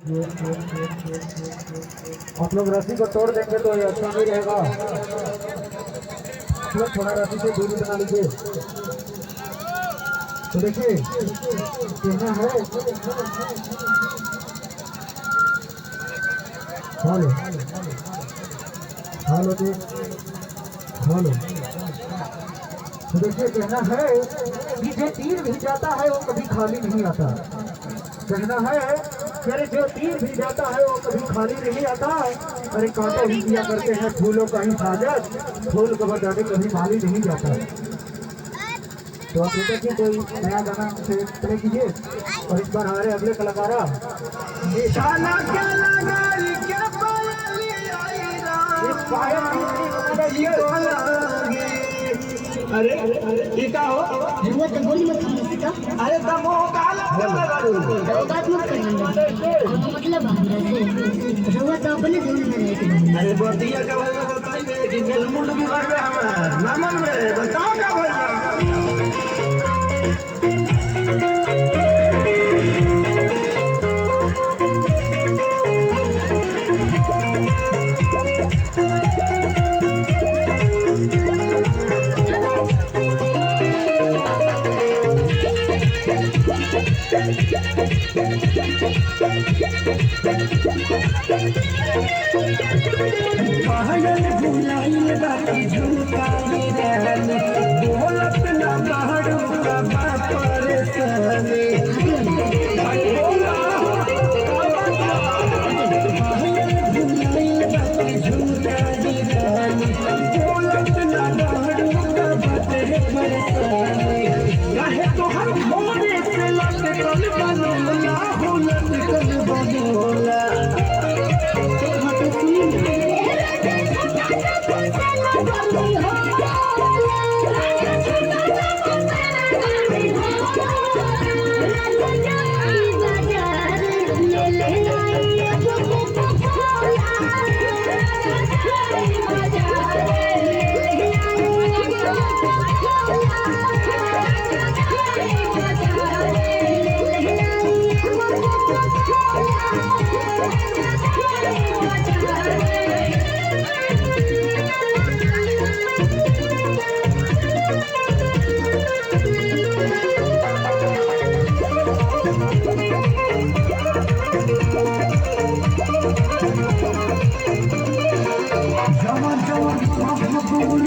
आप लोग रस्सी को तोड़ देंगे तो ये अच्छा नहीं रहेगा। आप लोग थोड़ा रस्सी से दूरी बना लीजिए। तो देखिए कहना है हेलो हेलो जी हेलो। तो देखिए कहना है कि जो तीर भी जाता है वो कभी खाली नहीं आता। कहना है कि जो तीर भी जाता है वो कभी खाली नहीं आता। अरे कांटों ही किया करते हैं फूलों का हिफाजत, फूल को बताने कभी खाली नहीं जाता। तो आप बेटा की कोई नया गाना से प्ले कीजिए और इस बार हमारे अगले कलाकार अरे ये का हो हुआ तो बोली मत का। अरे तब वो काला तो बात मत करना मतलब हमरा से हुआ तो अपने धुन में रह के। अरे बतिया का बोल बताइए कि मेल मुंड भी करबे हमरा नामन में बताओ का बोल। पायल भुलाइल बाकी झुमकाई रहनी बोलत ना बाहर का परेशानी। पायल भुलाइल बाकी झुमकाई रहनी बोलत ना बाहर का परेशानी। काहे तो हर भोरे से लटकल बनोला हो लटकल बनोला।